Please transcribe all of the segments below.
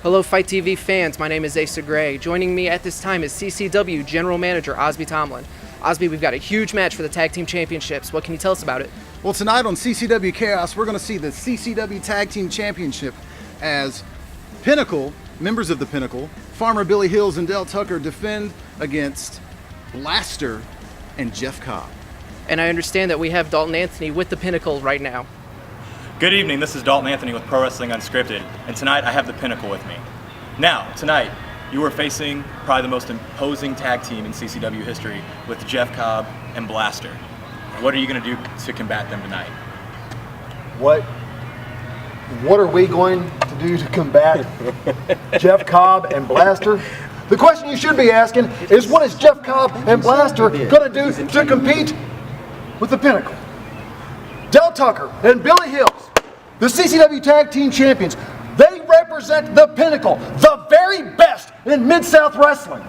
Hello Fight TV fans, my name is Asa Gray. Joining me at this time is CCW General Manager Osby Tomlin. Osby, we've got a huge match for the Tag Team Championships. What can you tell us about it? Well, tonight on CCW Chaos, we're going to see the CCW Tag Team Championship as Pinnacle, members of the Pinnacle, Farmer Billy Hills and Dell Tucker defend against Blaster and Jeff Cobb. And I understand that we have Dalton Anthony with the Pinnacle right now. Good evening, this is Dalton Anthony with Pro Wrestling Unscripted, and tonight I have the Pinnacle with me. Now, tonight, you are facing probably the most imposing tag team in CCW history with Jeff Cobb and Blaster. What are you going to do to combat them tonight? What are we going to do to combat Jeff Cobb and Blaster? The question you should be asking is, what is Jeff Cobb and Blaster going to do to compete with the Pinnacle? Dell Tucker and Billy Hills, the CCW Tag Team Champions, they represent the Pinnacle, the very best in Mid-South Wrestling.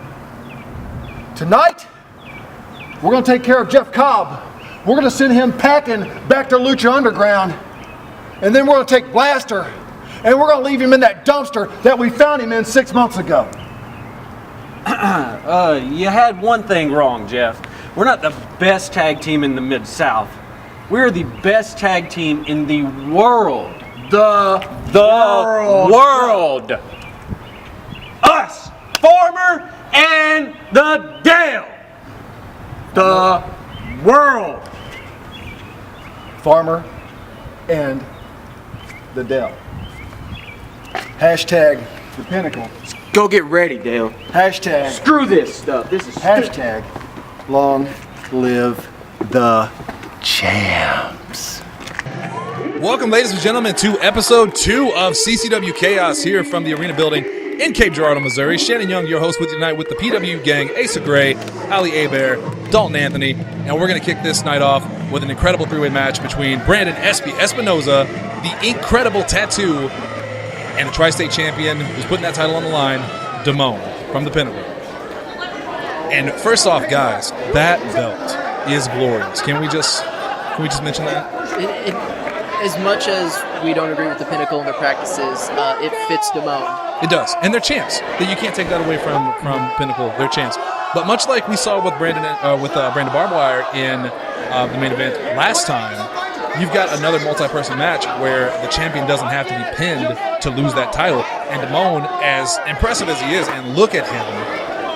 Tonight, we're going to take care of Jeff Cobb. We're going to send him packing back to Lucha Underground. And then we're going to take Blaster, and we're going to leave him in that dumpster that we found him in 6 months ago. You had one thing wrong, Jeff. We're not the best tag team in the Mid-South. We're the best tag team in the world. The world. Us, Farmer and the Dale. The world. Farmer and the Dell. Hashtag the Pinnacle. Go get ready, Dale. Hashtag Screw this stuff. This is hashtag long live the champs. Welcome, ladies and gentlemen, to episode 2 of CCW Chaos here from the Arena Building in Cape Girardeau, Missouri. Shannon Young, your host with you tonight with the PW gang, Asa Gray, Ali Hebert, Dalton Anthony, and we're going to kick this night off with an incredible three-way match between Brandon Espinosa, the incredible Tatt2, and the Tri-State champion who's putting that title on the line, Damone from the Pinnacle. And first off, guys, that belt is glorious. Can we just mention that? As much as we don't agree with the Pinnacle and their practices, it fits Damone. It does, and they're champs. You can't take that away from Pinnacle. They're champs. But much like we saw with Brandon Barbwire in the main event last time, you've got another multi-person match where the champion doesn't have to be pinned to lose that title. And Damone, as impressive as he is, and look at him,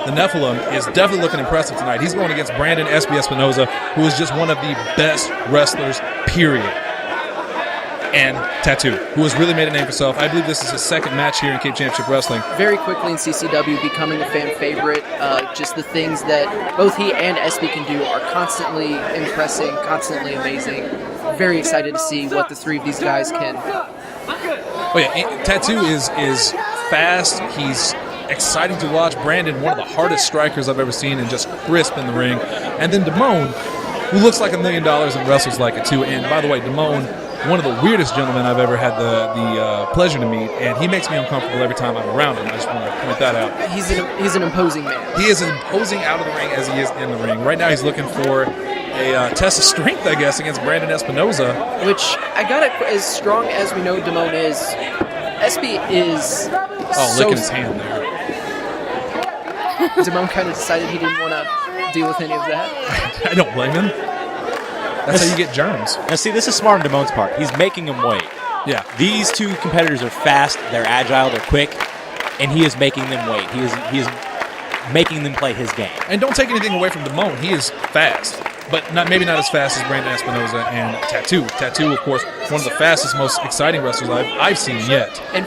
the Nephilim is definitely looking impressive tonight. He's going against Brandon Espinosa, who is just one of the best wrestlers, period. And Tatt2, who has really made a name for himself. I believe this is his second match here in Cape Championship Wrestling. Very quickly in CCW, becoming a fan favorite. Just the things that both he and Espy can do are constantly impressing, constantly amazing. Very excited to see what the three of these guys can. Oh yeah, Tatt2 is fast. He's exciting to watch. Brandon, one of the hardest strikers I've ever seen, and just crisp in the ring. And then Damone, who looks like $1 million and wrestles like it too. And by the way, Damone, one of the weirdest gentlemen I've ever had the pleasure to meet, and he makes me uncomfortable every time I'm around him. I just want to point that out. He's an imposing man. He is as imposing out of the ring as he is in the ring. Right now he's looking for a test of strength, I guess, against Brandon Espinosa. Which, I got it, as strong as we know Damone is, Espy is licking his hand there. Damone kind of decided he didn't want to deal with any of that. I don't blame him. That's how you get germs. Now, see, this is smart on Damone's part. He's making them wait. Yeah. These two competitors are fast, they're agile, they're quick, and he is making them wait. He is making them play his game. And don't take anything away from Damone. He is fast, but maybe not as fast as Brandon Espinosa and Tatt2. Tatt2, of course, one of the fastest, most exciting wrestlers I've seen yet. And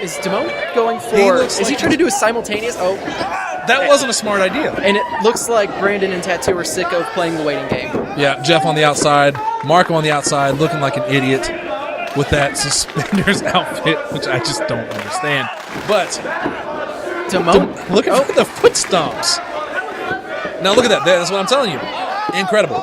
is Damone going for? Is he trying to do a simultaneous? Oh, that wasn't a smart idea. And it looks like Brandon and Tatt2 are sick of playing the waiting game. Yeah, Jeff on the outside, Marco on the outside, looking like an idiot with that suspenders outfit, which I just don't understand. But Damone, look at the foot stomps. Now look at that. That's what I'm telling you. Incredible.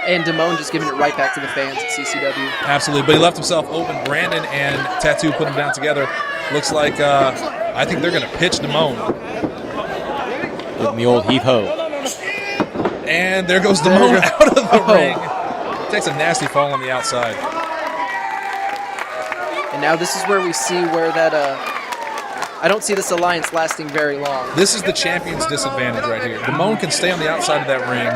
And Damone just giving it right back to the fans at CCW. Absolutely, but he left himself open. Brandon and Tatt2 put him down together. Looks like I think they're going to pitch Damone. With the old heave-ho. And there goes Damone out of the ring. Takes a nasty fall on the outside. And now this is where we see where that I don't see this alliance lasting very long. This is the champion's disadvantage right here. Damone can stay on the outside of that ring,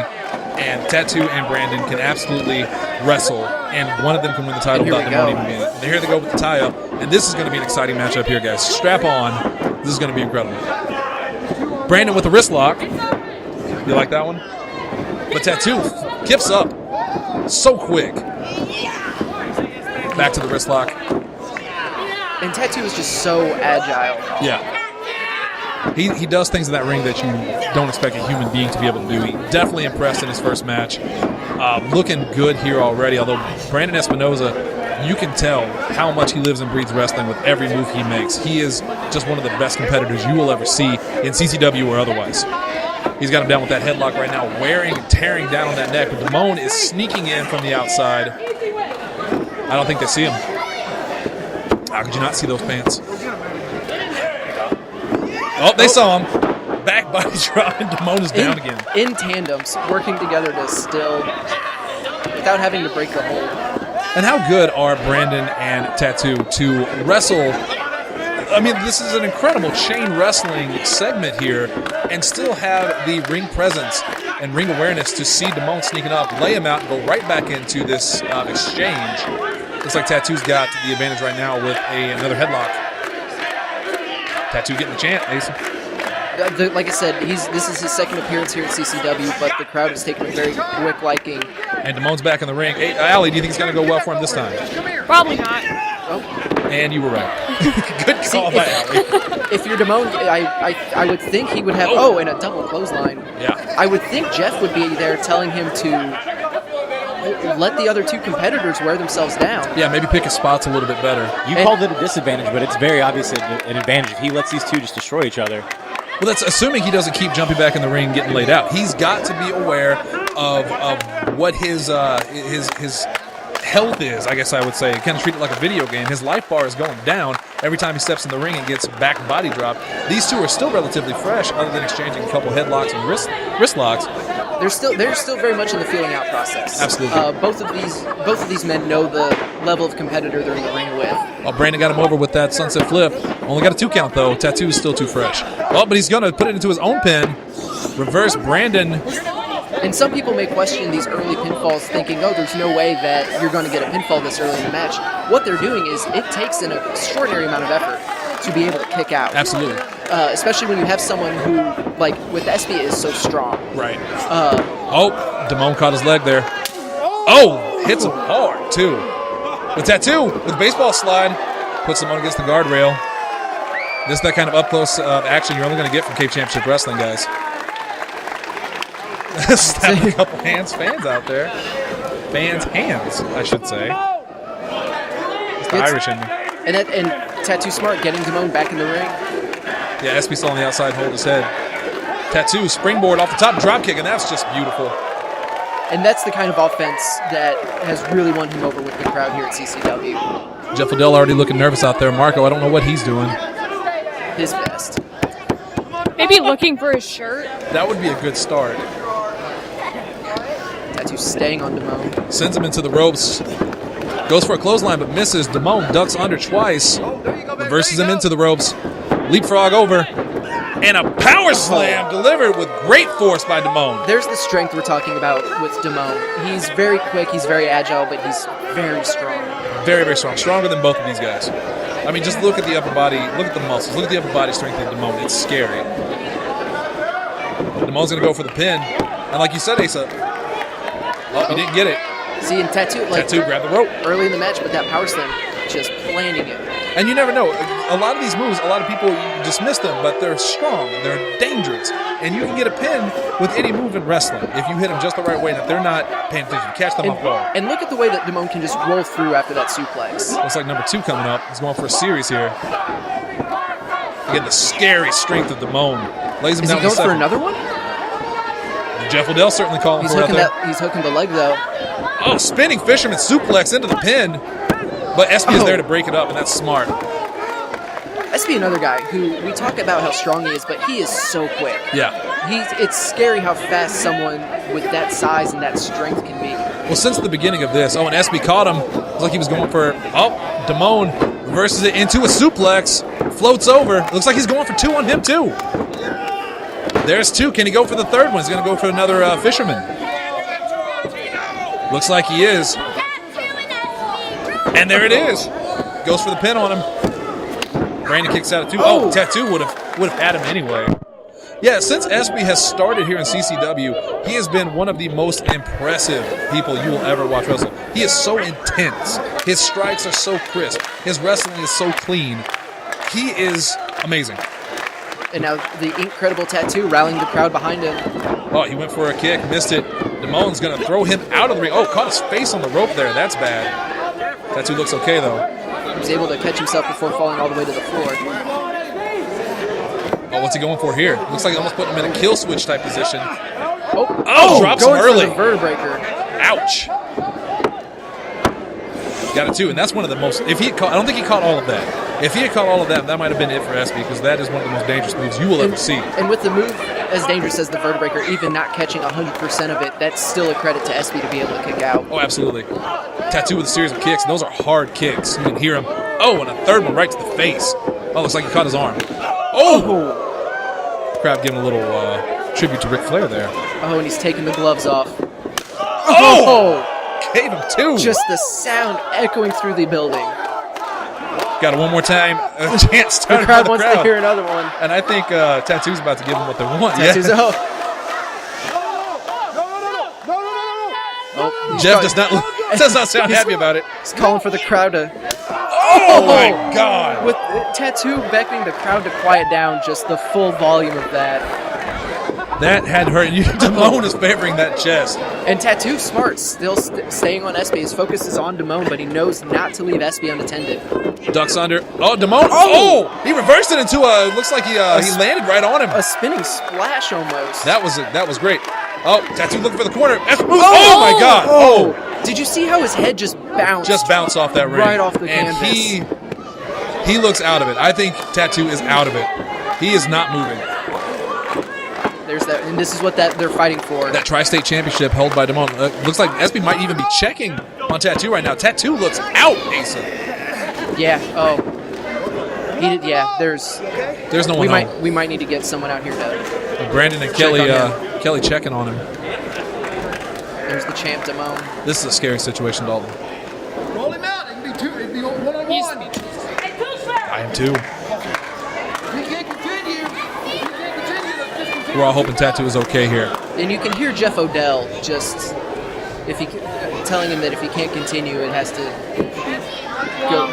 and Tatt2 and Brandon can absolutely wrestle, and one of them can win the title without Damone even being it. Here they go with the tie-up, and this is going to be an exciting matchup here, guys. Strap on. This is going to be incredible. Brandon with the wrist lock. You like that one? But Tatt2 gifts up so quick. Back to the wrist lock. And Tatt2 is just so agile. Yeah. He does things in that ring that you don't expect a human being to be able to do. He definitely impressed in his first match. Looking good here already, although Brandon Espinosa, you can tell how much he lives and breathes wrestling with every move he makes. He is just one of the best competitors you will ever see in CCW or otherwise. He's got him down with that headlock right now, tearing down on that neck. But Damone is sneaking in from the outside. I don't think they see him. How could you not see those pants? Oh, they saw him. Back body drop, and Damone is down again. In tandems, working together to still, without having to break the hold. And how good are Brandon and Tatt2 to wrestle? I mean, this is an incredible chain wrestling segment here, and still have the ring presence and ring awareness to see Damone sneaking up, lay him out, and go right back into this exchange. Looks like Tattoo's got the advantage right now with another headlock. Tattoo getting the chant, Ace. Like I said, this is his second appearance here at CCW, but the crowd has taken a very quick liking. And Damone's back in the ring. Hey, Allie, do you think it's going to go well for him this time? Probably not. Oh. And you were right. Good call by Allie. If you're Damone, I would think he would have, and a double clothesline. Yeah. I would think Jeff would be there telling him to let the other two competitors wear themselves down. Yeah, maybe pick his spots a little bit better. You called it a disadvantage, but it's very obvious an advantage if he lets these two just destroy each other. Well, that's assuming he doesn't keep jumping back in the ring and getting laid out. He's got to be aware of what his health is, I guess I would say. Kind of treat it like a video game. His life bar is going down every time he steps in the ring and gets back body drop. These two are still relatively fresh, other than exchanging a couple headlocks and wrist locks. They're still very much in the feeling out process. Absolutely. Both of these men know the level of competitor they're in the ring with. Oh, Brandon got him over with that sunset flip. Only got a 2 count though. Tattoo is still too fresh. Oh, but he's gonna put it into his own pin. Reverse Brandon. And some people may question these early pinfalls, thinking, "Oh, there's no way that you're going to get a pinfall this early in the match." What they're doing is it takes an extraordinary amount of effort to be able to kick out. Absolutely. Especially when you have someone who, like with Espy, is so strong. Right. Damone caught his leg there. Oh, hits him hard too. With Tattoo, with baseball slide, puts him on against the guardrail. This is that kind of up close action you're only going to get from Cape Championship Wrestling, guys. Snapping a couple fans out there. Fans' hands, I should say. It's the Irish in me. And Tattoo smart, getting Damone back in the ring. Yeah, SB still on the outside, hold his head. Tattoo, springboard off the top, drop kick, and that's just beautiful. And that's the kind of offense that has really won him over with the crowd here at CCW. Jeff Odell already looking nervous out there. Marco, I don't know what he's doing. His best. Maybe looking for his shirt. That would be a good start. Tattoo staying on Damone. Sends him into the ropes. Goes for a clothesline, but misses. Damone ducks under twice. Reverses him into the ropes. Leapfrog over. And a power slam delivered with great force by Damone. There's the strength we're talking about with Damone. He's very quick, he's very agile, but he's very strong. Very, very strong. Stronger than both of these guys. I mean, just look at the upper body. Look at the muscles. Look at the upper body strength of Damone. It's scary. Damone's going to go for the pin. And like you said, Asa, he didn't get it. See, and Tattoo grabbed the rope early in the match, but that power slam, just planning it. And you never know. A lot of these moves, a lot of people dismiss them, but they're strong. They're dangerous. And you can get a pin with any move in wrestling if you hit them just the right way and if they're not paying attention. Catch them off guard. And look at the way that Damone can just roll through after that suplex. Looks like number 2 coming up. He's going for a series here. Again, the scary strength of Damone. Lays him Is down he going to 7. for another one? Jeff Odell certainly calling for it out there. He's hooking the leg, though. Oh, spinning fisherman suplex into the pin. But SB is there to break it up, and that's smart. SB, another guy who we talk about how strong he is, but he is so quick. Yeah. It's scary how fast someone with that size and that strength can be. Well, since the beginning of this, and SB caught him. It was like he was going for, Damone reverses it into a suplex, floats over. Looks like he's going for 2 on him too. There's 2. Can he go for the third one? He's going to go for another fisherman. Looks like he is. And there it is. Goes for the pin on him. Brandon kicks out at 2. Oh, Tatt2 would have had him anyway. Yeah, since Espy has started here in CCW, he has been one of the most impressive people you will ever watch wrestle. He is so intense. His strikes are so crisp. His wrestling is so clean. He is amazing. And now the incredible Tatt2 rallying the crowd behind him. Oh, he went for a kick, missed it. Damon's going to throw him out of the ring. Oh, caught his face on the rope there. That's bad. Tatt2 looks okay, though. He was able to catch himself before falling all the way to the floor. Oh, what's he going for here? Looks like he almost put him in a kill switch type position. Oh, drops him going early. for the vertebreaker. Ouch. Got it too, and that's one of the most. If he had caught, I don't think he caught all of that. If he had caught all of that, that might have been it for Espy, because that is one of the most dangerous moves you will ever see. And with the move as dangerous as the vertebreaker, even not catching 100% of it, that's still a credit to Espy to be able to kick out. Oh, absolutely. Tatt2 with a series of kicks, and those are hard kicks. You can hear him. Oh, and a third one right to the face. Oh, looks like he caught his arm. Oh! Crowd giving a little tribute to Ric Flair there. Oh, and he's taking the gloves off. Oh! Gave him 2. Just the sound echoing through the building. Got it one more time. A chance to The crowd wants to hear another one. And I think Tattoo's about to give them what they want. Tattoo's Yeah. Oh, Jeff does not sound happy about it. He's calling for the crowd to. Oh my God! With Tattoo beckoning the crowd to quiet down, just the full volume of that. That had hurt. Damone is favoring that chest. And Tattoo smart, still staying on Espy. His focus is on Damone, but he knows not to leave Espy unattended. Ducks under. Oh, Damone. Oh! He reversed it into a. Looks like he landed right on him. A spinning splash almost. That was great. Oh, Tattoo looking for the corner. Oh my God! Oh! Did you see how his head just bounced? Just bounced off that ring. Right off the and canvas. he looks out of it. I think Tattoo is out of it. He is not moving. There's that, and this is what they're fighting for. That Tri-State Championship held by Damone. Looks like Espy might even be checking on Tattoo right now. Tattoo looks out, Asa. Yeah. Oh. There's no one home. We might need to get someone out here to. Brandon and Kelly checking on him. There's the champ Damone. This is a scary situation, Dalton. Roll him out. It can be 2. It can be 1-on-1. I am too. He can't continue. He can't continue. We're all hoping Tattoo is okay here. And you can hear Jeff Odell just telling him that if he can't continue, it has to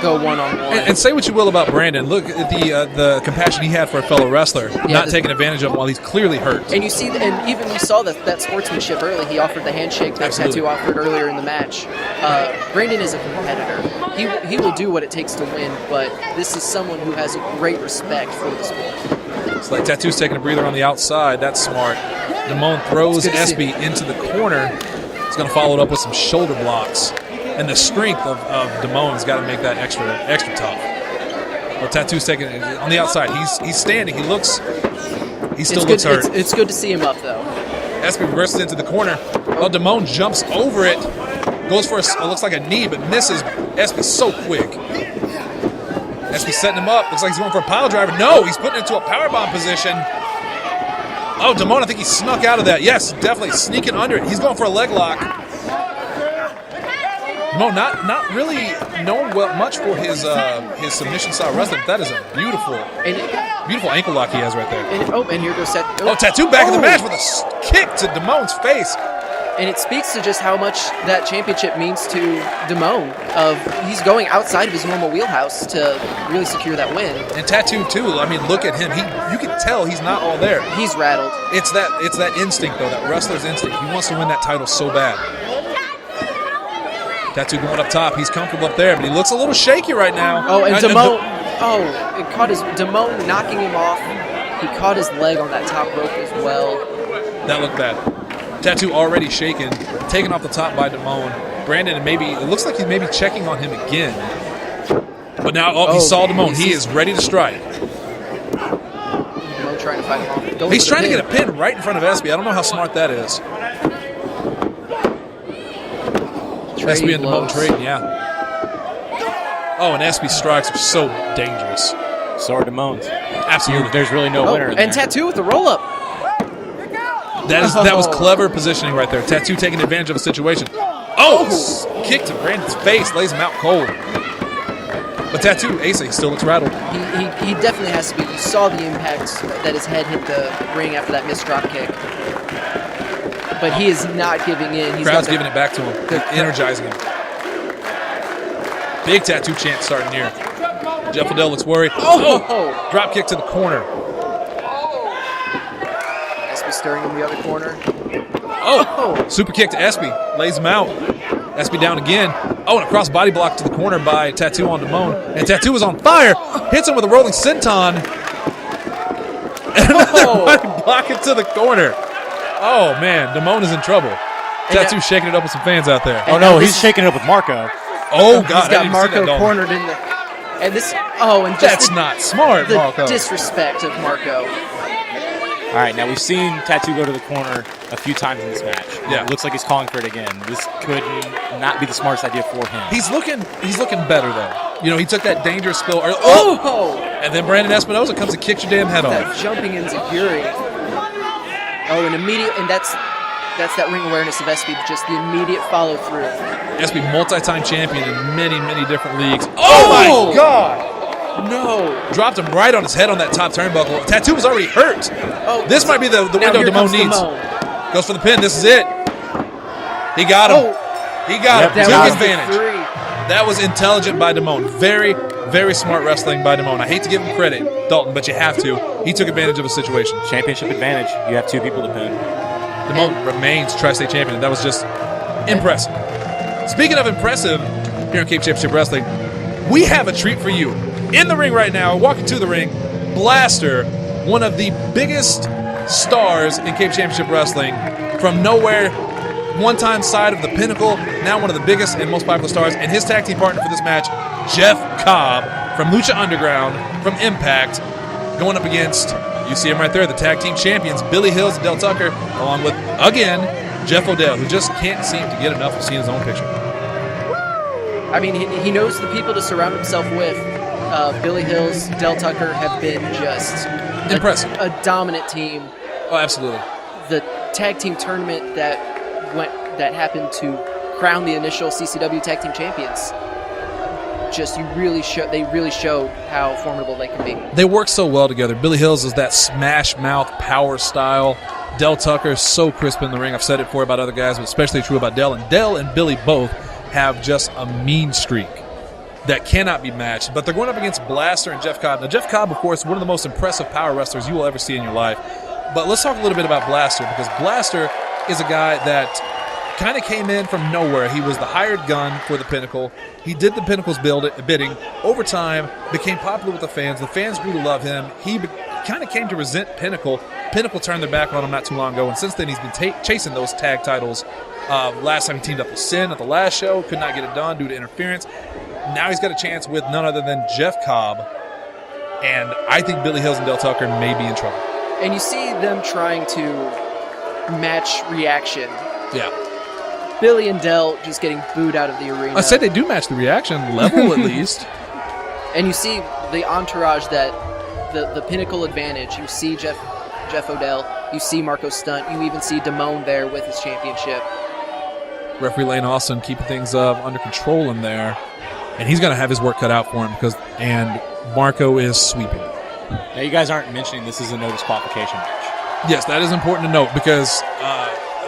go one-on-one. And say what you will about Brandon. Look at the compassion he had for a fellow wrestler, not taking advantage of him while he's clearly hurt. And you see, and even we saw that sportsmanship early. He offered the handshake that Tattoo offered earlier in the match. Brandon is a competitor. He will do what it takes to win, but this is someone who has a great respect for the sport. It's like Tattoo's taking a breather on the outside. That's smart. Damone throws Espy into the corner. He's going to follow it up with some shoulder blocks. And the strength of Damone's got to make that extra tough. Well, Tattoo's taking it on the outside. He's standing. He still looks hurt. It's good to see him up, though. Espy reverses into the corner. Well, Damone jumps over it. Goes for looks like a knee, but misses. Espy so quick. Espy setting him up. Looks like he's going for a pile driver. No, he's putting it into a powerbomb position. Oh, Damone, I think he snuck out of that. Yes, definitely sneaking under it. He's going for a leg lock. Damone not really known much for his submission style wrestling. That is a beautiful ankle lock he has right there. And here goes Tattoo. Oh, Tattoo back in the match with a kick to Damone's face. And it speaks to just how much that championship means to Damone. He's going outside of his normal wheelhouse to really secure that win. And Tattoo too. I mean, look at him. You can tell he's not all there. He's rattled. It's that instinct though, that wrestler's instinct. He wants to win that title so bad. Tattoo going up top. He's comfortable up there, but he looks a little shaky right now. Oh, and Damone. It caught Damone knocking him off. He caught his leg on that top rope as well. That looked bad. Tattoo already shaken, taken off the top by Damone. Brandon, it looks like he's maybe checking on him again. But now, he saw Damone. He is ready to strike. Damone trying to fight him off. He's trying to get a pin right in front of Espy. I don't know how smart that is. Espy and Damone trading, yeah. Oh, and Espy's strikes are so dangerous. So are Damone's. Absolutely. There's really no winner in And there. Tatt2 with the roll-up. That was clever positioning right there. Tatt2 taking advantage of a situation. Kick to Brandon's face, lays him out cold. But Tatt2, Asa, he still looks rattled. He definitely has to be. You saw the impact that his head hit the ring after that missed drop kick. But he is not giving in. He's Crowd's giving it back to him, energizing him. Big Tatt2 chant starting here. Jeff Odell looks worried. Drop kick to the corner. Espy stirring in the other corner. Super kick to Espy. Lays him out. Espy down again. And a cross body block to the corner by Tatt2 on Damone. And Tatt2 is on fire. Hits him with a rolling senton. And another body block into the corner. Oh, man. Damone is in trouble. Tatt2 shaking it up with some fans out there. Oh, no, he's shaking it up with Marco. Oh, God. He's got Marco cornered in the... And this... and just That's not smart, the Marco. disrespect of Marco. All right, now we've seen Tatt2 go to the corner a few times in this match. Yeah. It looks like he's calling for it again. This could not be the smartest idea for him. He's looking better, though. You know, he took that dangerous spill. And then Brandon Espinosa comes and kicks your damn head That off. jumping enziguri. And that's that ring awareness of Espy, just the immediate follow through. Espy, multi-time champion in many, many different leagues. Oh my God! No. Dropped him right on his head on that top turnbuckle. Tatt2 was already hurt. This might be the window Damone needs. Goes for the pin. This is it. He got him. He got him. Took advantage. That was intelligent by Damone. Very, very smart wrestling by Damone. I hate to give him credit, Dalton, but you have to. He took advantage of a situation. Championship advantage. You have two people to pin. Damone remains Tri-State champion. That was just impressive. Speaking of impressive, here in Cape Championship Wrestling, we have a treat for you. In the ring right now, walking to the ring, Blaster, one of the biggest stars in Cape Championship Wrestling, from nowhere, one-time side of the Pinnacle, now one of the biggest and most popular stars, and his tag team partner for this match, Jeff Cobb from Lucha Underground, from Impact, going up against, you see him right there, the tag team champions, Billy Hills and Dell Tucker, along with, again, Jeff Odell, who just can't seem to get enough of seeing his own picture. I mean, he knows the people to surround himself with. Billy Hills, Dell Tucker have been just impressive. A dominant team. Oh, absolutely. The tag team tournament that happened to crown the initial CCW Tag Team Champions. They really showed how formidable they can be. They work so well together. Billy Hills is that smash mouth power style. Dell Tucker is so crisp in the ring. I've said it before about other guys, but especially true about Dell. And Dell and Billy both have just a mean streak that cannot be matched. But they're going up against Blaster and Jeff Cobb. Now, Jeff Cobb, of course, one of the most impressive power wrestlers you will ever see in your life. But let's talk a little bit about Blaster, because Blaster is a guy that kind of came in from nowhere. He was the hired gun for the Pinnacle. He did the Pinnacle's bidding. Over time, became popular with the fans. The fans grew to love him. He kind of came to resent Pinnacle. Pinnacle turned their back on him not too long ago, and since then he's been chasing those tag titles. Last time he teamed up with Sin at the last show, could not get it done due to interference. Now he's got a chance with none other than Jeff Cobb, and I think Billy Hills and Dell Tucker may be in trouble. And you see them trying to match reaction. Yeah. Billy and Dell just getting booed out of the arena. I said they do match the reaction level at least. And you see the entourage that the Pinnacle advantage. You see Jeff Odell. You see Marco Stunt. You even see Damone there with his championship. Referee Lane Austin keeping things under control in there. And he's going to have his work cut out for him and Marco is sweeping. Now, you guys aren't mentioning this is a no disqualification match. Yes, that is important to note because,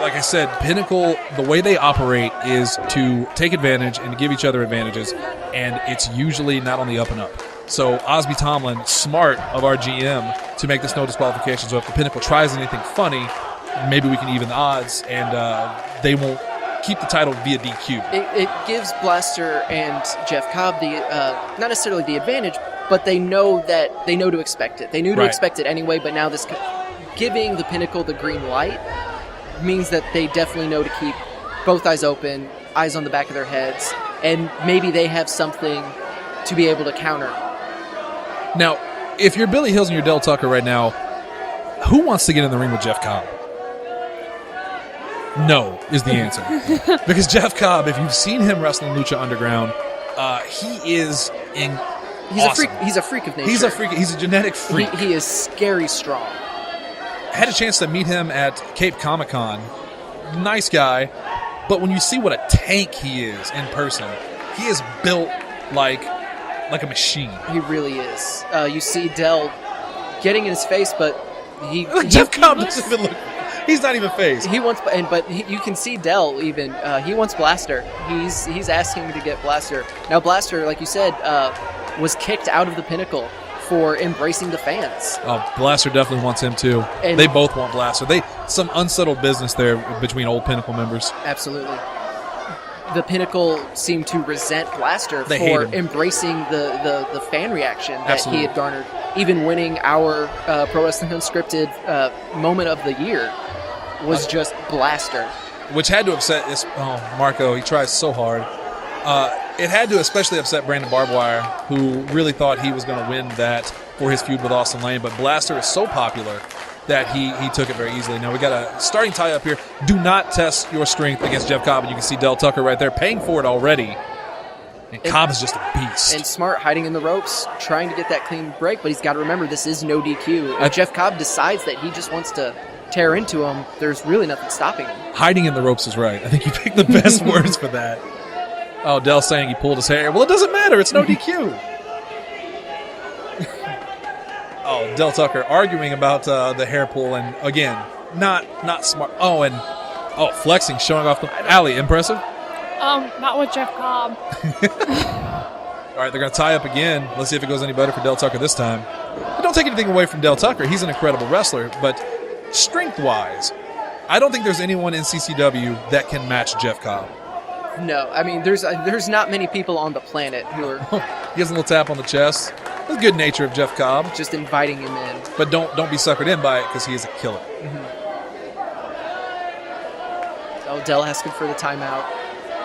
like I said, Pinnacle, the way they operate is to take advantage and to give each other advantages, and it's usually not on the up and up. So Osby Tomlin, smart of our GM, to make this no disqualification. So if the Pinnacle tries anything funny, maybe we can even the odds, and they won't keep the title via DQ. It gives Blaster and Jeff Cobb the not necessarily the advantage, but they know to expect it. They knew to expect it anyway, but now this giving the Pinnacle the green light means that they definitely know to keep both eyes open, eyes on the back of their heads, and maybe they have something to be able to counter. Now, if you're Billy Hills and you're Dell Tucker right now, who wants to get in the ring with Jeff Cobb? No is the answer. Because Jeff Cobb, if you've seen him wrestle in Lucha Underground, He is in. He's awesome. He's a freak of nature. He's a freak. He's a genetic freak. He is scary strong. I had a chance to meet him at Cape Comic-Con. Nice guy, but when you see what a tank he is in person, he is built like a machine. He really is. You see Dell getting in his face, but Jeff Cobb doesn't even look. He's not even phased. He wants, you can see Dell even. He wants Blaster. He's asking to get Blaster. Now Blaster, like you said, was kicked out of the Pinnacle for embracing the fans. Oh, Blaster definitely wants him too. And they both want Blaster. Some unsettled business there between old Pinnacle members. Absolutely. The Pinnacle seemed to resent Blaster They hate for him. embracing the fan reaction that Absolutely. he had garnered, even winning our Pro Wrestling Unscripted moment of the year was just Blaster. Which had to upset Marco. He tries so hard. It had to especially upset Brandon Barbwire, who really thought he was going to win that for his feud with Austin Lane. But Blaster is so popular that he took it very easily. Now we got a starting tie up here. Do not test your strength against Jeff Cobb. And you can see Dell Tucker right there paying for it already. And Cobb is just a beast. And Smart hiding in the ropes, trying to get that clean break, but he's got to remember this is no DQ. If Jeff Cobb decides that he just wants to tear into him, there's really nothing stopping him. Hiding in the ropes is right. I think you picked the best words for that. Oh, Dell saying he pulled his hair. Well, it doesn't matter. It's no DQ. Oh, Dell Tucker arguing about the hair pull, and again, not smart. Oh, flexing, showing off the alley. Impressive. Not with Jeff Cobb. All right, they're going to tie up again. Let's see if it goes any better for Dell Tucker this time. But don't take anything away from Dell Tucker. He's an incredible wrestler, but strength-wise, I don't think there's anyone in CCW that can match Jeff Cobb. No, I mean, there's not many people on the planet who are He has a little tap on the chest. The good nature of Jeff Cobb. just inviting him in. But don't be suckered in by it because he is a killer. Oh, Dell asking for the timeout.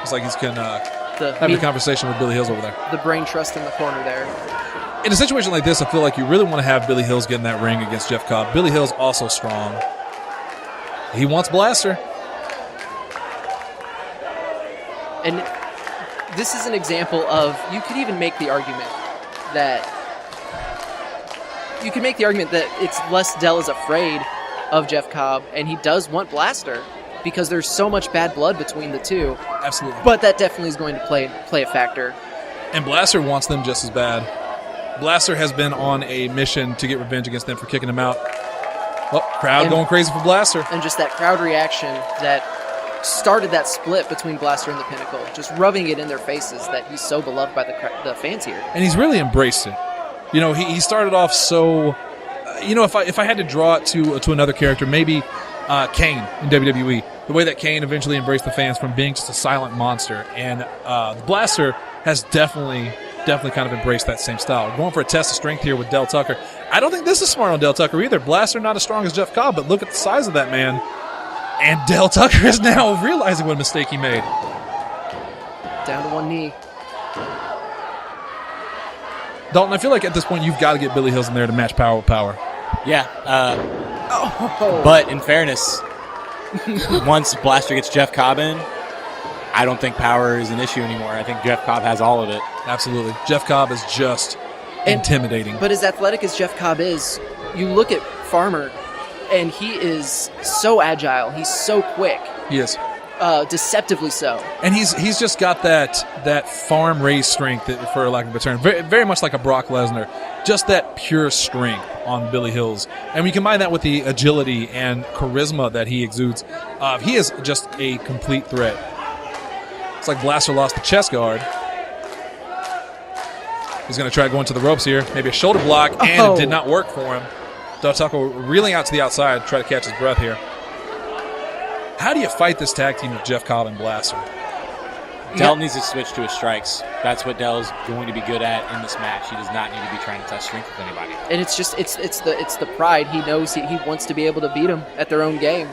It's like he's going to The have a conversation with Billy Hills over there. the brain trust in the corner there. In a situation like this, I feel like you really want to have Billy Hills get in that ring against Jeff Cobb. Billy Hills also strong. He wants Blaster. And this is an example of, you could even make the argument that it's less Dell is afraid of Jeff Cobb and he does want Blaster because there's so much bad blood between the two. Absolutely. But that definitely is going to play a factor. And Blaster wants them just as bad. Blaster has been on a mission to get revenge against them for kicking him out. Well, crowd going crazy for Blaster. And just that crowd reaction that started that split between Blaster and the Pinnacle, just rubbing it in their faces that he's so beloved by the fans here. And he's really embraced it. You know, he started off so... if I had to draw it to another character, maybe Kane in WWE. The way that Kane eventually embraced the fans from being just a silent monster. And the Blaster has definitely kind of embraced that same style. Going for a test of strength here with Dell Tucker. I don't think this is smart on Dell Tucker either. Blaster not as strong as Jeff Cobb, but look at the size of that man. And Dell Tucker is now realizing what a mistake he made. Down to one knee. Dalton, I feel like at this point you've got to get Billy Hills in there to match power with power. Yeah. But in fairness, once Blaster gets Jeff Cobb in, I don't think power is an issue anymore. I think Jeff Cobb has all of it. Absolutely. Jeff Cobb is just intimidating. But as athletic as Jeff Cobb is, you look at Farmer, and he is so agile. He's so quick. He is. Deceptively so. And he's just got that farm-raised strength, for lack of a term. Very, very much like a Brock Lesnar. Just that pure strength on Billy Hills. And we combine that with the agility and charisma that he exudes. He is just a complete threat. It's like Blaster lost the chest guard. He's going to try going to the ropes here. Maybe a shoulder block, and it did not work for him. Del Tucker reeling out to the outside, try to catch his breath here. How do you fight this tag team of Jeff Cobb and Blaster? Dell needs to switch to his strikes. That's what Dell's going to be good at in this match. He does not need to be trying to test strength with anybody. And it's just it's the pride. He knows he wants to be able to beat him at their own game.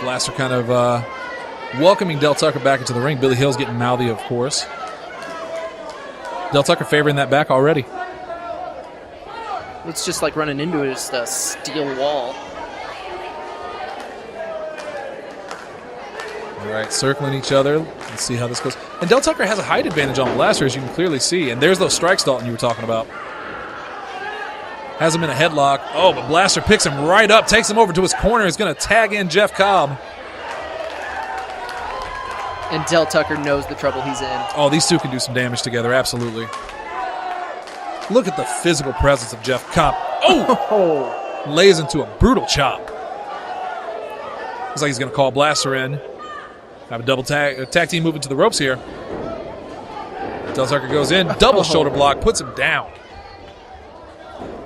Blaster kind of welcoming Del Tucker back into the ring. Billy Hills getting mouthy, of course. Del Tucker favoring that back already. It's just like running into a steel wall. All right, circling each other. Let's see how this goes. And Dell Tucker has a height advantage on Blaster, as you can clearly see. And there's those strikes, Dalton, you were talking about. Has him in a headlock. Oh, but Blaster picks him right up, takes him over to his corner. He's going to tag in Jeff Cobb. And Dell Tucker knows the trouble he's in. Oh, these two can do some damage together, absolutely. Look at the physical presence of Jeff Cobb. Oh! Lays into a brutal chop. Looks like he's going to call Blaster in. Have a double tag team moving to the ropes here. Dell Tucker goes in, double shoulder block, puts him down.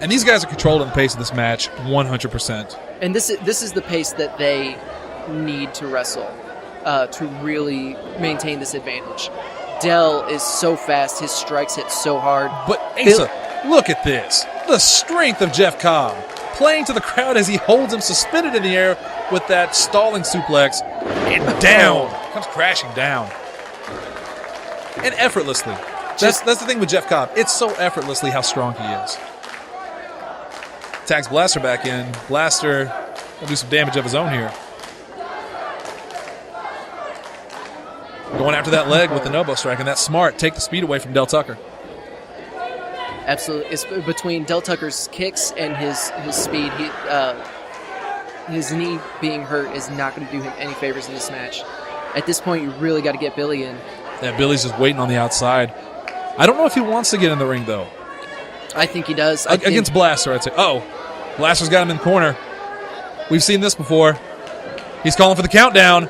And these guys are controlling the pace of this match 100%. And this is the pace that they need to wrestle to really maintain this advantage. Dell is so fast, his strikes hit so hard. But Asa, look at this. The strength of Jeff Cobb playing to the crowd as he holds him suspended in the air with that stalling suplex and down. Comes crashing down. And effortlessly. That's the thing with Jeff Cobb. It's so effortlessly how strong he is. Tags Blaster back in. Blaster will do some damage of his own here. Going after that leg with an elbow strike, and that's smart. Take the speed away from Dell Tucker. Absolutely. It's between Dell Tucker's kicks and his speed. His knee being hurt is not going to do him any favors in this match. At this point, you really got to get Billy in. Yeah, Billy's just waiting on the outside. I don't know if he wants to get in the ring, though. I think he does. Against Blaster, I'd say. Oh, Blaster's got him in the corner. We've seen this before. He's calling for the countdown.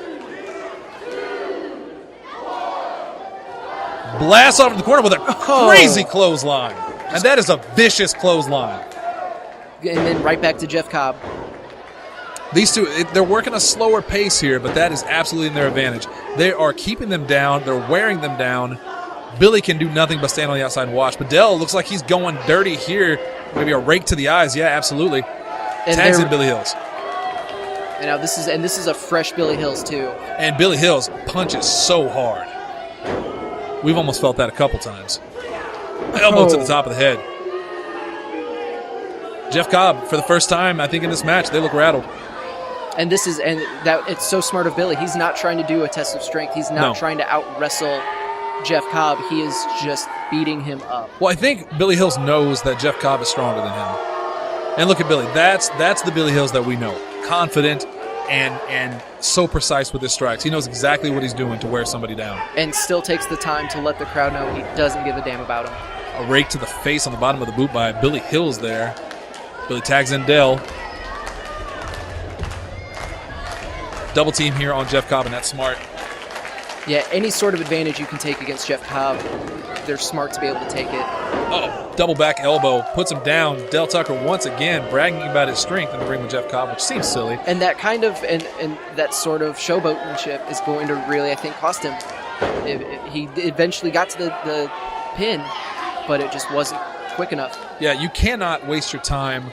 Blasts off in the corner with a crazy clothesline. And that is a vicious clothesline. And then right back to Jeff Cobb. These two, they're working a slower pace here, but that is absolutely in their advantage. They are keeping them down. They're wearing them down. Billy can do nothing but stand on the outside and watch. But Dell looks like he's going dirty here. Maybe a rake to the eyes. Yeah, absolutely. And tags in Billy Hills. And now this is a fresh Billy Hills too. And Billy Hills punches so hard. We've almost felt that a couple times. Elbow to the top of the head. Jeff Cobb, for the first time, I think in this match, they look rattled. And it's so smart of Billy. He's not trying to do a test of strength. He's not trying to out wrestle Jeff Cobb. He is just beating him up. Well, I think Billy Hills knows that Jeff Cobb is stronger than him. And look at Billy. That's the Billy Hills that we know. Confident and so precise with his strikes. He knows exactly what he's doing to wear somebody down. And still takes the time to let the crowd know he doesn't give a damn about him. A rake to the face on the bottom of the boot by Billy Hills there. Billy tags in Dell. Double team here on Jeff Cobb, and that's smart. Yeah, any sort of advantage you can take against Jeff Cobb, they're smart to be able to take it. Oh, double back elbow, puts him down. Dell Tucker once again bragging about his strength in the ring with Jeff Cobb, which seems silly. And that kind of, and that sort of showboatmanship is going to really, I think, cost him. He eventually got to the pin, but it just wasn't quick enough. Yeah, you cannot waste your time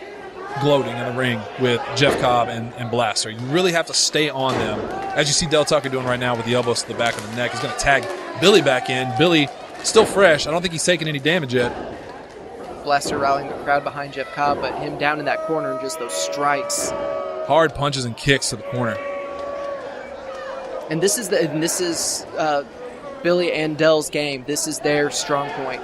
gloating in the ring with Jeff Cobb and Blaster. You really have to stay on them. As you see Dell Tucker doing right now with the elbows to the back of the neck. He's going to tag Billy back in. Billy still fresh. I don't think he's taken any damage yet. Blaster rallying the crowd behind Jeff Cobb, but him down in that corner and just those strikes. Hard punches and kicks to the corner. And this is Billy and Dell's game. This is their strong point.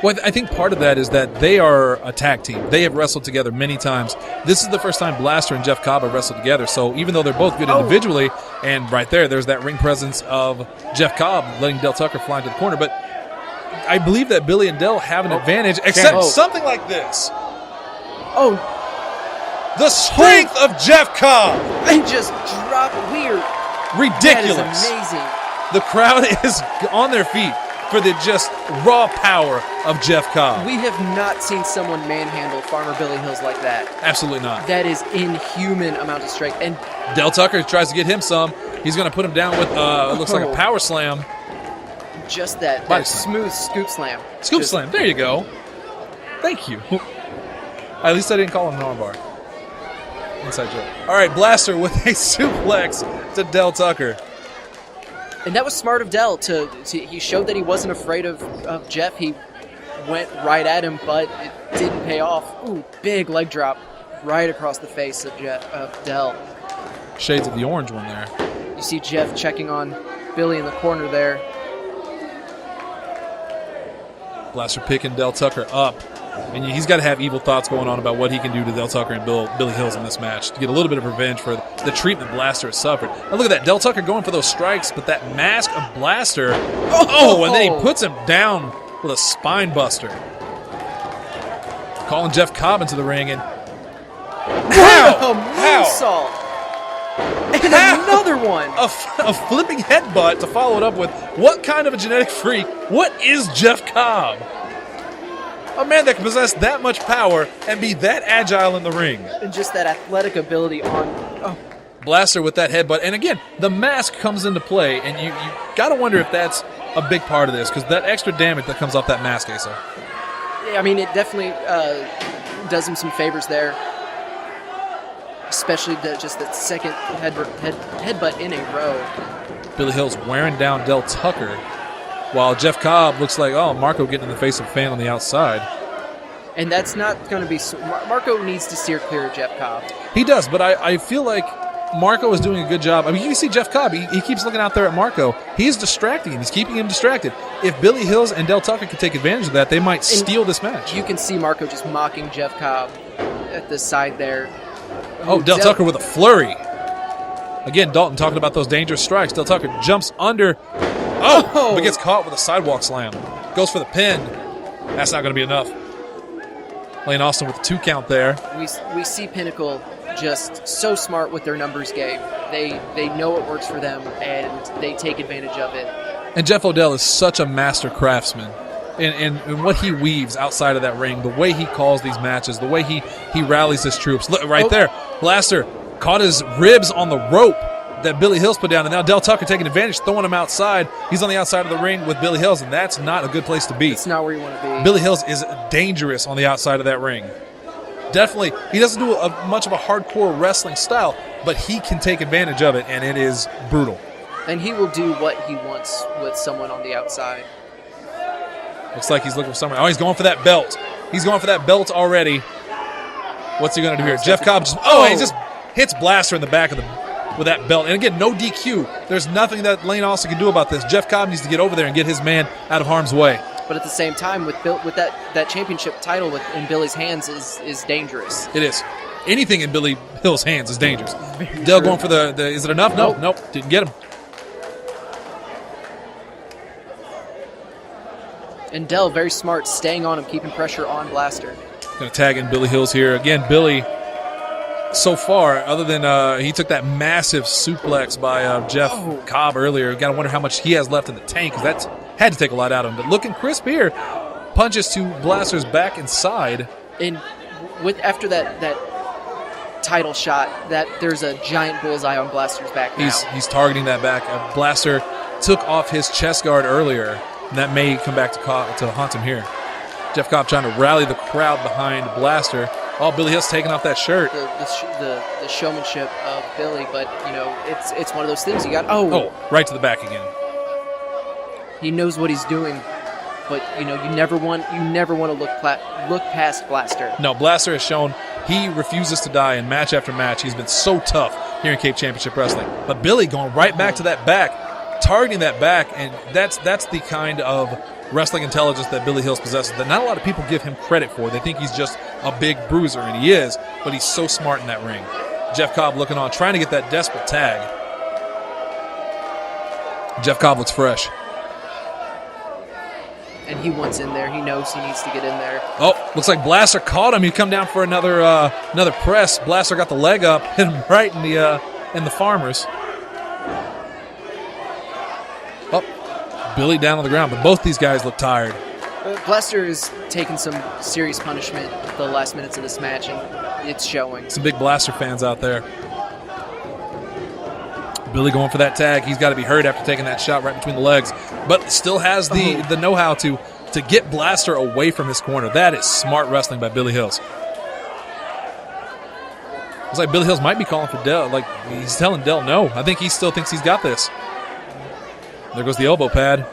Well, I think part of that is that they are a tag team. They have wrestled together many times. This is the first time Blaster and Jeff Cobb have wrestled together. So even though they're both good individually, and right there's that ring presence of Jeff Cobb letting Dell Tucker fly into the corner. But I believe that Billy and Dell have an advantage, except something like this. Oh. The strength of Jeff Cobb. And just drop weird. Ridiculous. That is amazing. The crowd is on their feet for the just raw power of Jeff Cobb. We have not seen someone manhandle Farmer Billy Hills like that. Absolutely not. That is inhuman amount of strength. And Dell Tucker tries to get him some. He's going to put him down with, it looks like a power slam. Just that smooth scoop slam. Scoop slam. There you go. Thank you. At least I didn't call him an armbar. Inside joke. All right, Blaster with a suplex to Dell Tucker. And that was smart of Dell. He showed that he wasn't afraid of Jeff. He went right at him, but it didn't pay off. Ooh, big leg drop right across the face of Dell. Shades of the orange one there. You see Jeff checking on Billy in the corner there. Blaster picking Dell Tucker up. And he's got to have evil thoughts going on about what he can do to Dell Tucker and Billy Hills in this match to get a little bit of revenge for the treatment Blaster has suffered. Now look at that. Dell Tucker going for those strikes, but that mask of Blaster. Oh, and then he puts him down with a spine buster. Calling Jeff Cobb into the ring. And Moonsault. And another one. A flipping headbutt to follow it up with what kind of a genetic freak? What is Jeff Cobb? A man that can possess that much power and be that agile in the ring. And just that athletic ability on... Blaster with that headbutt. And again, the mask comes into play, and you got to wonder if that's a big part of this, because that extra damage that comes off that mask, Asa. Yeah, I mean, it definitely does him some favors there. Especially just that second headbutt in a row. Billy Hills wearing down Dell Tucker, while Jeff Cobb looks like, Marco getting in the face of a fan on the outside. And that's not going to be... Marco needs to steer clear of Jeff Cobb. He does, but I feel like Marco is doing a good job. I mean, you can see Jeff Cobb. He keeps looking out there at Marco. He's distracting him. He's keeping him distracted. If Billy Hills and Dell Tucker could take advantage of that, they might steal this match. You can see Marco just mocking Jeff Cobb at the side there. Dell Tucker with a flurry. Again, Dalton talking about those dangerous strikes. Dell Tucker jumps under... but gets caught with a sidewalk slam. Goes for the pin. That's not going to be enough. Lane Austin with the 2 count there. We see Pinnacle just so smart with their numbers game. They know what works for them, and they take advantage of it. And Jeff Odell is such a master craftsman. And what he weaves outside of that ring, the way he calls these matches, the way he rallies his troops. Look, right there, Blaster caught his ribs on the rope that Billy Hills put down, and now Dell Tucker taking advantage, throwing him outside. He's on the outside of the ring with Billy Hills, and that's not a good place to be. It's not where you want to be. Billy Hills is dangerous on the outside of that ring. Definitely, he doesn't do much of a hardcore wrestling style, but he can take advantage of it, and it is brutal. And he will do what he wants with someone on the outside. Looks like he's looking for someone. He's going for that belt. He's going for that belt already. What's he going to do here? Jeff Cobb just... he just hits Blaster in the back of with that belt. And again, no DQ. There's nothing that Lane Austin can do about this. Jeff Cobb needs to get over there and get his man out of harm's way. But at the same time, with that championship title in Billy's hands is dangerous. It is. Anything in Billy Hill's hands is dangerous. Dell going for the... Is it enough? Nope. Didn't get him. And Dell, very smart, staying on him, keeping pressure on Blaster. Going to tag in Billy Hills here. Again, Billy, so far, other than he took that massive suplex by Jeff Cobb earlier, got to wonder how much he has left in the tank, because that's had to take a lot out of him. But looking crisp here, punches to Blaster's back and side. And after that title shot, there's a giant bullseye on Blaster's back now. He's targeting that back. Blaster took off his chest guard earlier, and that may come back to haunt him here. Jeff Cobb trying to rally the crowd behind Blaster. Billy Hill's taking off that shirt. The showmanship of Billy, but it's one of those things you got. Right to the back again. He knows what he's doing, but you never want to look past Blaster. No, Blaster has shown he refuses to die in match after match. He's been so tough here in Cape Championship Wrestling. But Billy going right back to that back, targeting that back, and that's the kind of wrestling intelligence that Billy Hills possesses that not a lot of people give him credit for. They think he's just a big bruiser, and he is, but he's so smart in that ring. Jeff Cobb looking on, trying to get that desperate tag. Jeff Cobb looks fresh. And he wants in there. He knows he needs to get in there. Looks like Blaster caught him. He'd come down for another press. Blaster got the leg up, hit him right in the farmers. Billy down on the ground, but both these guys look tired. Blaster is taking some serious punishment the last minutes of this match, and it's showing. Some big Blaster fans out there. Billy going for that tag. He's got to be hurt after taking that shot right between the legs, but still has the know-how to get Blaster away from his corner. That is smart wrestling by Billy Hills. Looks like Billy Hills might be calling for Dell. Like, he's telling Dell no. I think he still thinks he's got this. There goes the elbow pad.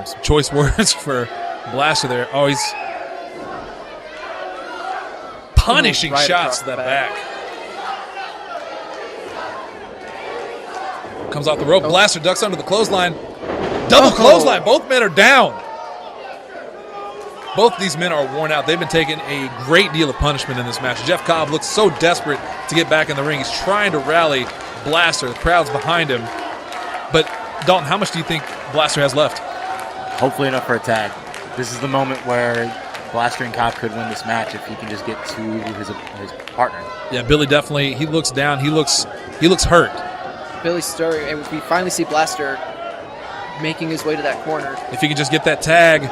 Some choice words for Blaster there. He's punishing shots to that back. comes off the rope. Blaster ducks under the clothesline. Double clothesline. Both men are down. Both of these men are worn out. They've been taking a great deal of punishment in this match. Jeff Cobb looks so desperate to get back in the ring. He's trying to rally Blaster. The crowd's behind him. But, Dalton, how much do you think Blaster has left? Hopefully enough for a tag. This is the moment where Blaster and Cobb could win this match if he can just get to his partner. Yeah, Billy definitely, he looks down. He looks hurt. Billy's story, and we finally see Blaster making his way to that corner. If he can just get that tag.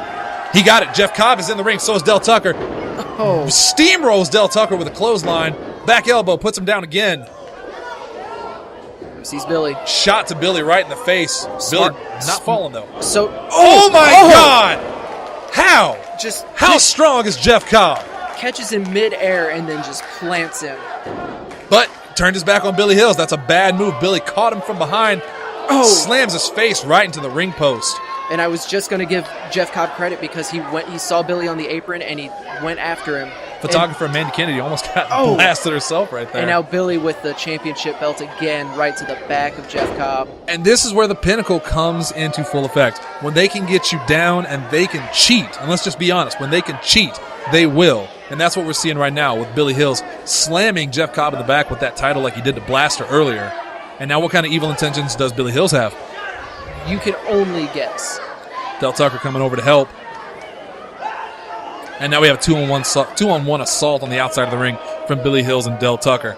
He got it. Jeff Cobb is in the ring. So is Dell Tucker. Steamrolls Dell Tucker with a clothesline. Back elbow, puts him down again. Sees Billy. Shot to Billy right in the face. Smart. Billy not falling, though. So, oh my God! How? How Just strong is Jeff Cobb? catches him mid-air and then just plants him. But turned his back on Billy Hills. That's a bad move. Billy caught him from behind. Slams his face right into the ring post. And I was just going to give Jeff Cobb credit because he saw Billy on the apron and he went after him. Photographer Amanda Kennedy almost got blasted herself right there. And now Billy with the championship belt again right to the back of Jeff Cobb. And this is where the Pinnacle comes into full effect. When they can get you down and they can cheat, and let's just be honest, when they can cheat, they will. And that's what we're seeing right now with Billy Hills slamming Jeff Cobb in the back with that title like he did to Blaster earlier. And now what kind of evil intentions does Billy Hills have? You can only guess. Dell Tucker coming over to help. And now we have a two-on-one assault on the outside of the ring from Billy Hills and Dell Tucker.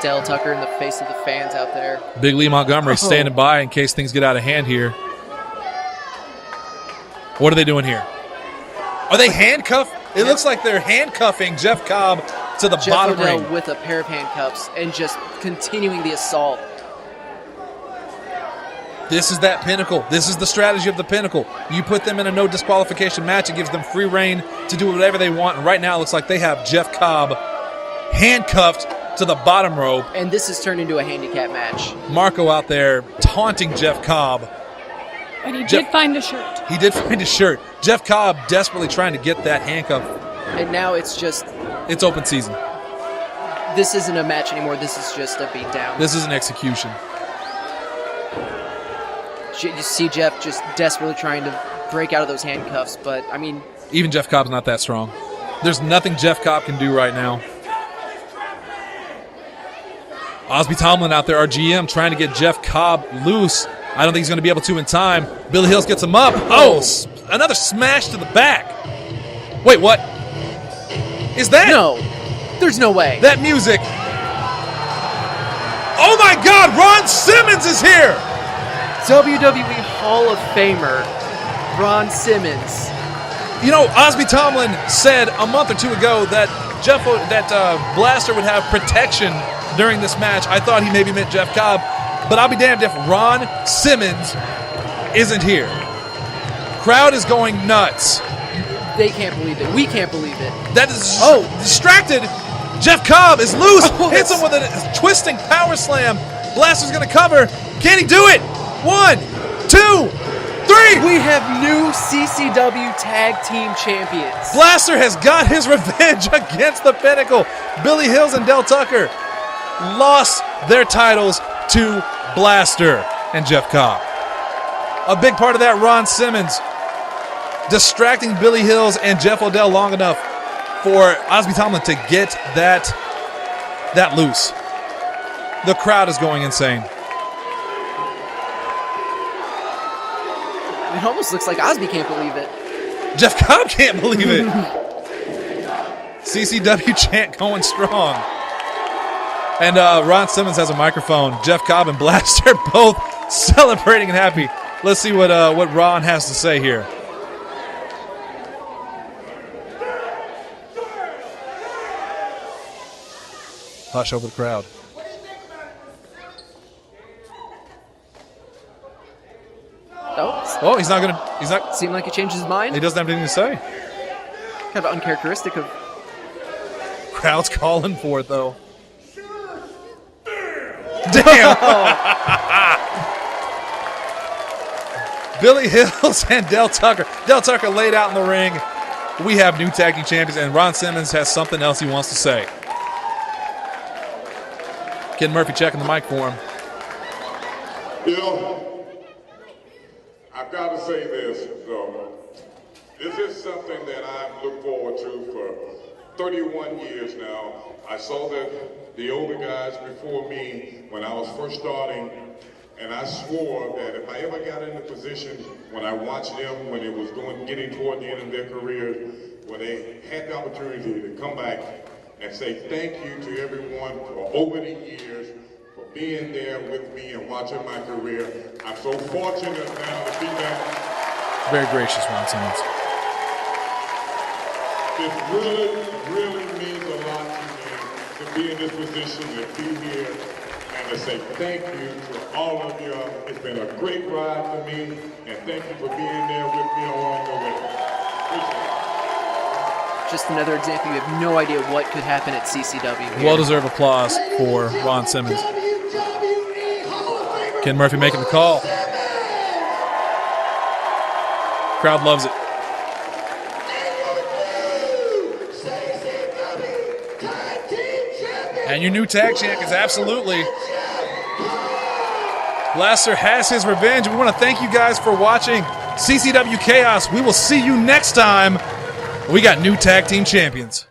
Dell Tucker in the face of the fans out there. Big Lee Montgomery standing by in case things get out of hand here. What are they doing here? Are they handcuffed? It looks like they're handcuffing Jeff Cobb to the bottom Odell ring. with a pair of handcuffs and just continuing the assault. This is that Pinnacle. This is the strategy of the Pinnacle. You put them in a no disqualification match. It gives them free reign to do whatever they want. And right now it looks like they have Jeff Cobb handcuffed to the bottom rope. And this has turned into a handicap match. Marco out there taunting Jeff Cobb. And he did find a shirt. He did find a shirt. Jeff Cobb desperately trying to get that handcuff. And now it's just... It's open season. This isn't a match anymore. This is just a beatdown. This is an execution. You see Jeff just desperately trying to break out of those handcuffs, but, I mean... Even Jeff Cobb's not that strong. There's nothing Jeff Cobb can do right now. Osby Tomlin out there, our GM, trying to get Jeff Cobb loose. I don't think he's going to be able to in time. Billy Hills gets him up. Another smash to the back. Wait, what? Is that? No, there's no way. That music. Oh my God, Ron Simmons is here. WWE Hall of Famer, Ron Simmons. You know, Osby Tomlin said a month or two ago that Blaster would have protection during this match. I thought he maybe meant Jeff Cobb, but I'll be damned if Ron Simmons isn't here. Crowd is going nuts. They can't believe it. We can't believe it. That is distracted. Jeff Cobb is loose. Hits him with a twisting power slam. Blaster's going to cover. Can he do it? 1, 2, 3. We have new CCW Tag Team Champions. Blaster has got his revenge against the Pinnacle. Billy Hills and Dell Tucker lost their titles to Blaster and Jeff Cobb. A big part of that, Ron Simmons distracting Billy Hills and Jeff Odell long enough for Osby Tomlin to get that loose. The crowd is going insane. It almost looks like Osby can't believe it. Jeff Cobb can't believe it. CCW chant going strong. And Ron Simmons has a microphone. Jeff Cobb and Blaster both celebrating and happy. Let's see what Ron has to say here. Hush over the crowd. Oh, he's not. Seemed like he changed his mind. He doesn't have anything to say. Kind of uncharacteristic of. Crowd's calling for it though. Damn. Billy Hills and Dell Tucker. Dell Tucker laid out in the ring. We have new tag team champions, and Ron Simmons has something else he wants to say. Ken Murphy checking the mic for him. You know, I've got to say this, though. This is something that I've looked forward to for 31 years now. I saw the older guys before me when I was first starting, and I swore that if I ever got in a position when I watched them when it was getting toward the end of their career, where they had the opportunity to come back and say thank you to everyone for over the years for being there with me and watching my career. I'm so fortunate now to be back. Very gracious, Ron Simmons. This really, really means a lot to me to be in this position, to be here, and to say thank you to all of you. It's been a great ride for me, and thank you for being there with me along the way. Appreciate it. Just another example. You have no idea what could happen at CCW. here. Well-deserved applause for Ron Simmons. Ken Murphy making the call. Crowd loves it. And your new tag champ is absolutely. Blaster has his revenge. We want to thank you guys for watching CCW Chaos. We will see you next time. We got new tag team champions.